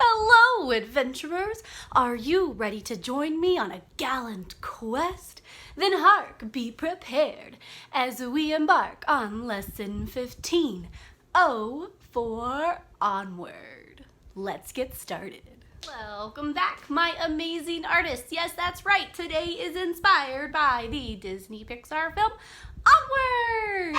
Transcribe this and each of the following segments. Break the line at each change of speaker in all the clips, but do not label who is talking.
Hello, adventurers! Are you ready to join me on a gallant quest? Then hark, be prepared, as we embark on Lesson 15, O for Onward. Let's get started. Welcome back, my amazing artists. Yes, that's right, today is inspired by the Disney Pixar film, Onward!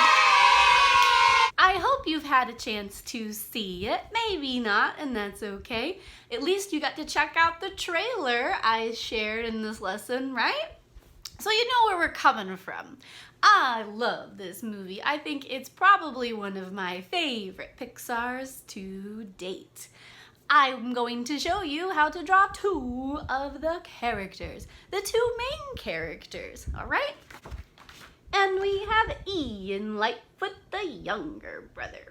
I hope you've had a chance to see it. Maybe not, and that's okay. At least you got to check out the trailer I shared in this lesson, right? So you know where we're coming from. I love this movie. I think it's probably one of my favorite Pixars to date. I'm going to show you how to draw two of the characters, the two main characters, all right? And we have Ian Lightfoot, the younger brother.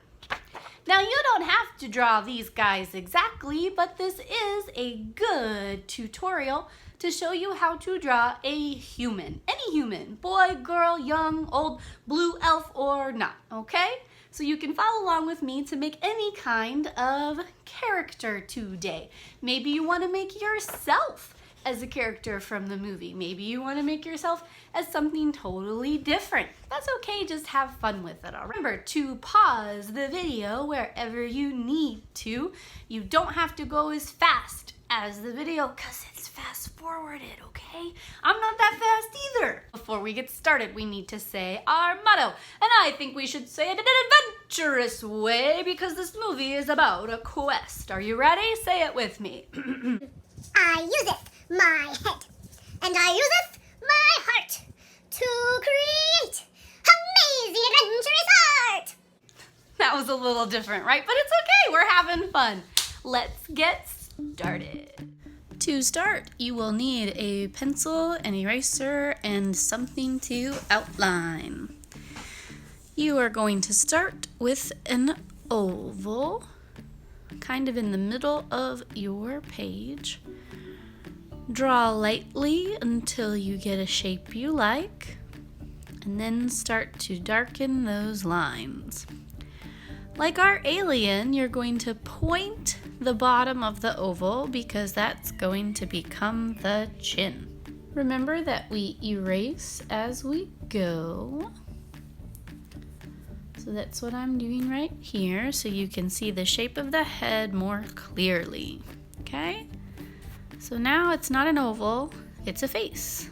Now, you don't have to draw these guys exactly, but this is a good tutorial to show you how to draw a human. Any human, boy, girl, young, old, blue elf, or not, okay? So you can follow along with me to make any kind of character today. Maybe you want to make yourself as a character from the movie. Maybe you want to make yourself as something totally different. That's okay, just have fun with it, all right? Remember to pause the video wherever you need to. You don't have to go as fast as the video because it's fast forwarded, okay? I'm not that fast either. Before we get started, we need to say our motto, and I think we should say it in an adventurous way because this movie is about a quest. Are you ready? Say it with me.
I useth my head, and I useth my heart to create amazing adventurous art.
That was a little different, right? But it's okay, we're having fun. Let's get started. To start, you will need a pencil, an eraser, and something to outline. You are going to start with an oval, kind of in the middle of your page. Draw lightly until you get a shape you like, and then start to darken those lines. Like our alien, you're going to point the bottom of the oval because that's going to become the chin. Remember that we erase as we go. So that's what I'm doing right here, so you can see the shape of the head more clearly, okay? So now it's not an oval, it's a face.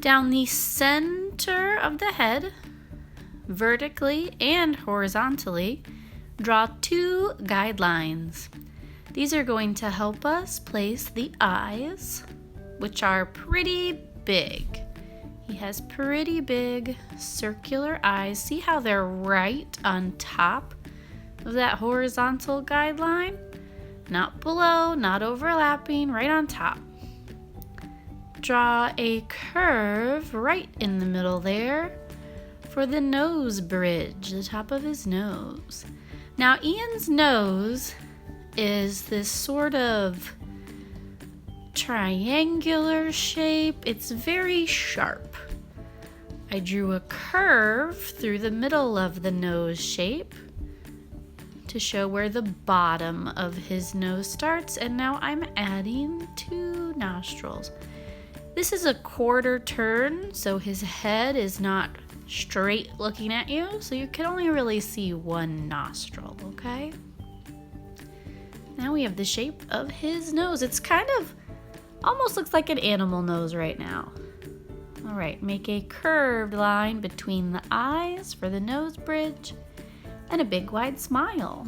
Down the center of the head, vertically and horizontally, draw two guidelines. These are going to help us place the eyes, which are pretty big. He has pretty big circular eyes. See how they're right on top of that horizontal guideline? Not below, not overlapping, right on top. Draw a curve right in the middle there for the nose bridge, the top of his nose. Now, Ian's nose is this sort of triangular shape. It's very sharp. I drew a curve through the middle of the nose shape to show where the bottom of his nose starts, and now I'm adding two nostrils. This is a quarter turn, so his head is not straight looking at you, so you can only really see one nostril, okay? Now we have the shape of his nose. It's kind of almost looks like an animal nose right now. All right, make a curved line between the eyes for the nose bridge and a big wide smile.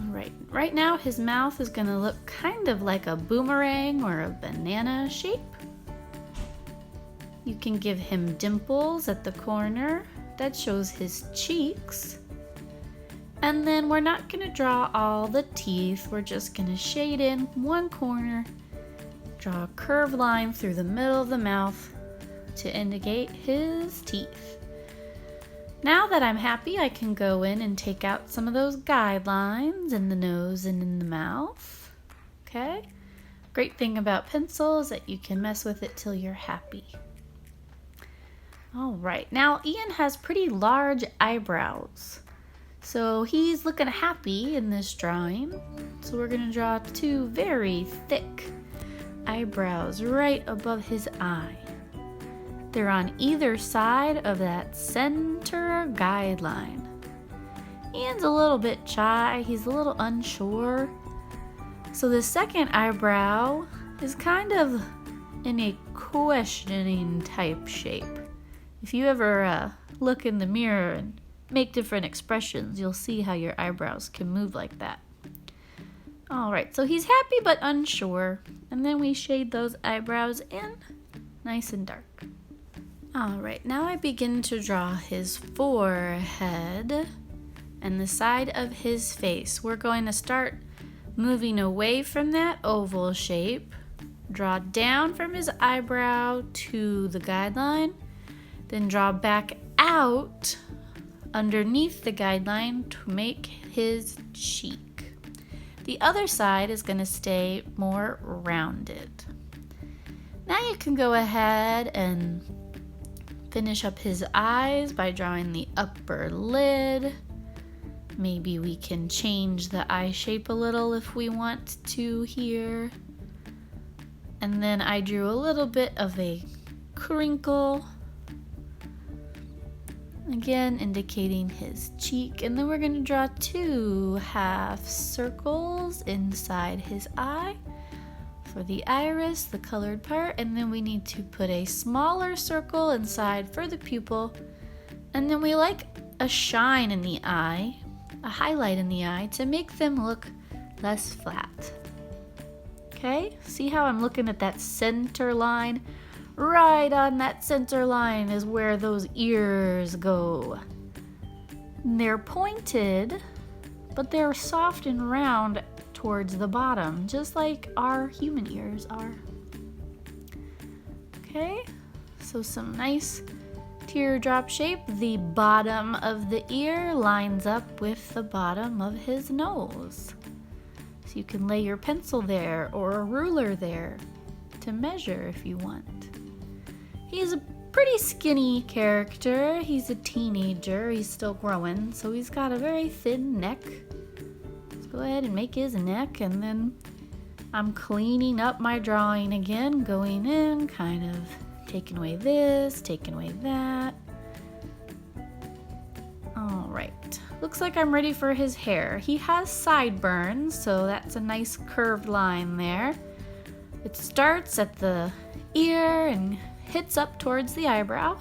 Right now his mouth is gonna look kind of like a boomerang or a banana shape. You can give him dimples at the corner. That shows his cheeks. And then we're not gonna draw all the teeth. We're just gonna shade in one corner, draw a curved line through the middle of the mouth to indicate his teeth. Now that I'm happy, I can go in and take out some of those guidelines in the nose and in the mouth. Okay? Great thing about pencil is that you can mess with it till you're happy. All right, now Ian has pretty large eyebrows. So he's looking happy in this drawing. So we're gonna draw two very thick eyebrows right above his eye. They're on either side of that center guideline. Ian's a little bit shy, he's a little unsure. So the second eyebrow is kind of in a questioning type shape. If you ever look in the mirror and make different expressions, you'll see how your eyebrows can move like that. Alright, so he's happy but unsure. And then we shade those eyebrows in nice and dark. Alright, now I begin to draw his forehead and the side of his face. We're going to start moving away from that oval shape. Draw down from his eyebrow to the guideline. Then draw back out underneath the guideline to make his cheek. The other side is going to stay more rounded. Now you can go ahead and finish up his eyes by drawing the upper lid. Maybe we can change the eye shape a little if we want to here. And then I drew a little bit of a crinkle, again indicating his cheek. And then we're going to draw two half circles inside his eye for the iris, the colored part. And then we need to put a smaller circle inside for the pupil. And then we like a shine in the eye, a highlight in the eye to make them look less flat. Okay, see how I'm looking at that center line? Right on that center line is where those ears go. And they're pointed, but they're soft and round towards the bottom, just like our human ears are. Okay, so some nice teardrop shape. The bottom of the ear lines up with the bottom of his nose. So you can lay your pencil there or a ruler there to measure if you want. He's a pretty skinny character. He's a teenager. He's still growing, so he's got a very thin neck. Let's go ahead and make his neck, and then I'm cleaning up my drawing again, going in, kind of taking away this, taking away that. All right. Looks like I'm ready for his hair. He has sideburns, so that's a nice curved line there. It starts at the ear and hits up towards the eyebrow.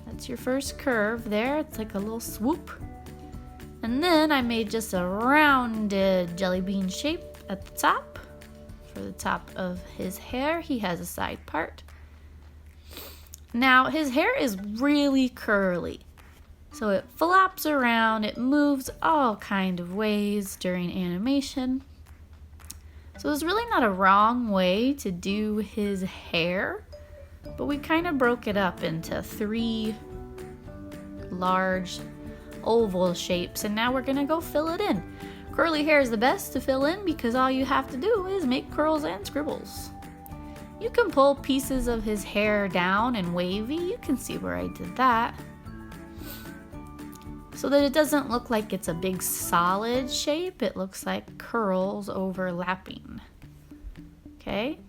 That's your first curve there. It's like a little swoop. And then I made just a rounded jelly bean shape at the top. For the top of his hair, he has a side part. Now, his hair is really curly. So it flops around, it moves all kind of ways during animation. So it's really not a wrong way to do his hair, but we kind of broke it up into three large oval shapes, and now we're gonna go fill it in. Curly hair is the best to fill in because all you have to do is make curls and scribbles. You can pull pieces of his hair down and wavy. You can see where I did that, so that it doesn't look like it's a big solid shape. It looks like curls overlapping. Okay.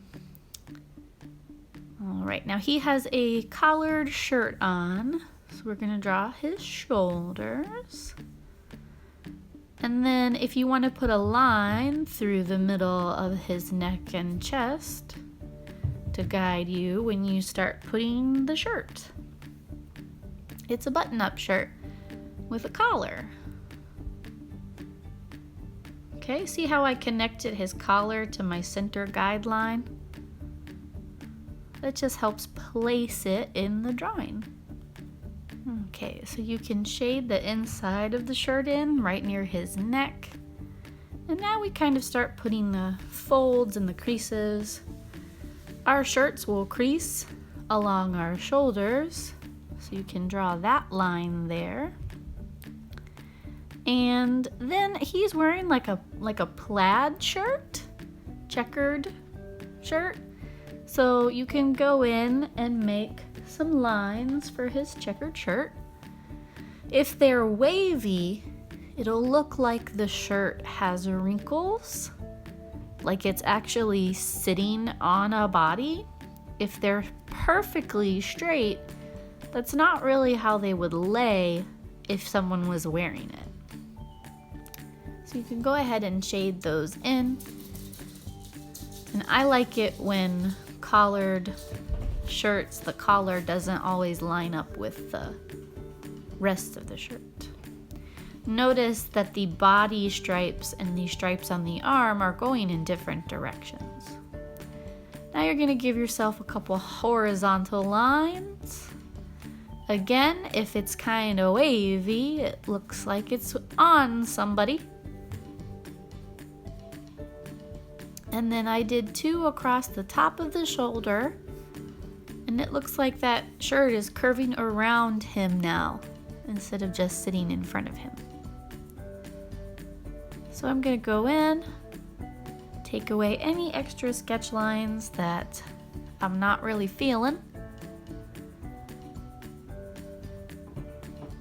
All right, now he has a collared shirt on, so we're gonna draw his shoulders. And then if you want to put a line through the middle of his neck and chest to guide you when you start putting the shirt. It's a button-up shirt with a collar. Okay, see how I connected his collar to my center guideline? That just helps place it in the drawing. Okay, so you can shade the inside of the shirt in right near his neck. And now we kind of start putting the folds and the creases. Our shirts will crease along our shoulders, so you can draw that line there. And then he's wearing like a plaid shirt, checkered shirt. So you can go in and make some lines for his checkered shirt. If they're wavy, it'll look like the shirt has wrinkles, like it's actually sitting on a body. If they're perfectly straight, that's not really how they would lay if someone was wearing it. So you can go ahead and shade those in. And I like it when collared shirts, the collar doesn't always line up with the rest of the shirt. Notice that the body stripes and the stripes on the arm are going in different directions. Now you're going to give yourself a couple horizontal lines. Again, if it's kind of wavy, it looks like it's on somebody. And then I did 2 across the top of the shoulder, and it looks like that shirt is curving around him now instead of just sitting in front of him. So I'm going to go in, take away any extra sketch lines that I'm not really feeling.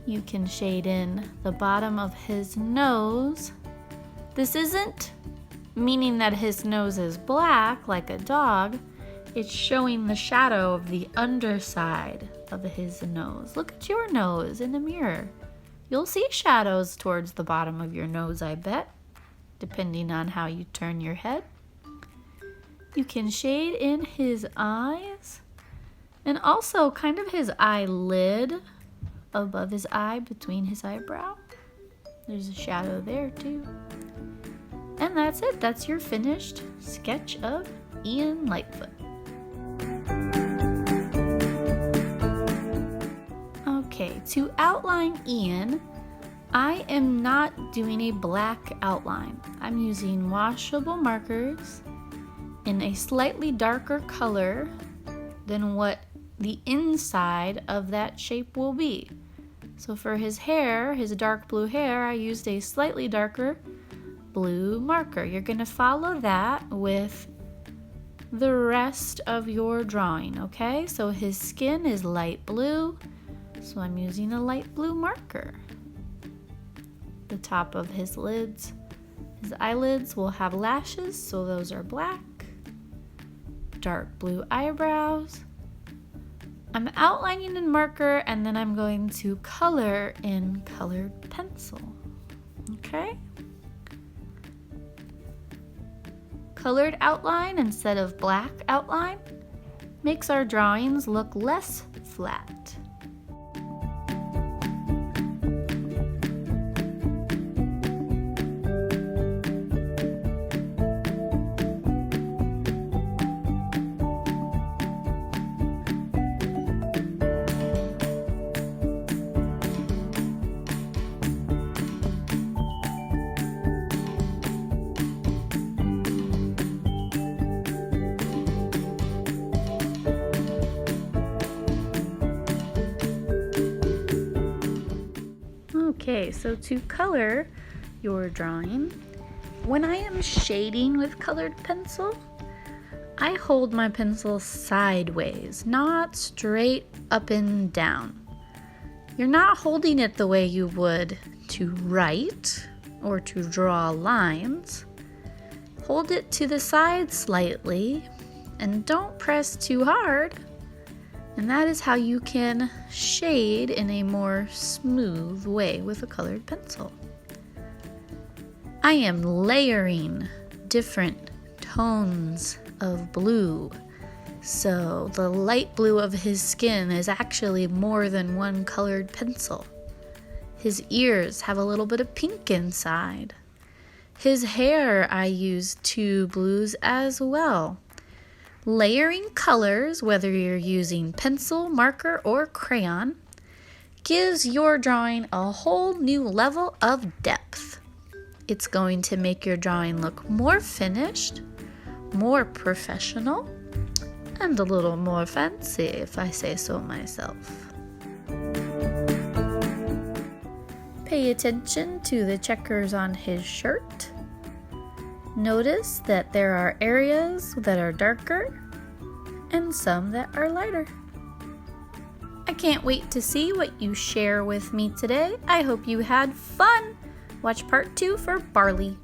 You can shade in the bottom of his nose. This isn't meaning that his nose is black like a dog. It's showing the shadow of the underside of his nose. Look at your nose in the mirror. You'll see shadows towards the bottom of your nose, I bet, depending on how you turn your head. You can shade in his eyes and also kind of his eyelid above his eye, between his eyebrow. There's a shadow there too. And that's it. That's your finished sketch of Ian Lightfoot. Okay, to outline Ian, I am not doing a black outline. I'm using washable markers in a slightly darker color than what the inside of that shape will be. So for his hair, his dark blue hair, I used a slightly darker blue marker. You're going to follow that with the rest of your drawing, okay? So his skin is light blue, so I'm using a light blue marker. The top of his lids, his eyelids will have lashes, so those are black. Dark blue eyebrows. I'm outlining in marker, and then I'm going to color in colored pencil, okay? Colored outline instead of black outline makes our drawings look less flat. Okay, so to color your drawing, when I am shading with colored pencil, I hold my pencil sideways, not straight up and down. You're not holding it the way you would to write or to draw lines. Hold it to the side slightly and don't press too hard. And that is how you can shade in a more smooth way with a colored pencil. I am layering different tones of blue. So the light blue of his skin is actually more than one colored pencil. His ears have a little bit of pink inside. His hair, I used 2 blues as well. Layering colors, whether you're using pencil, marker, or crayon, gives your drawing a whole new level of depth. It's going to make your drawing look more finished, more professional, and a little more fancy, if I say so myself. Pay attention to the checkers on his shirt. Notice that there are areas that are darker and some that are lighter.
I can't wait to see what you share with me today. I hope you had fun. Watch part 2 for Barley.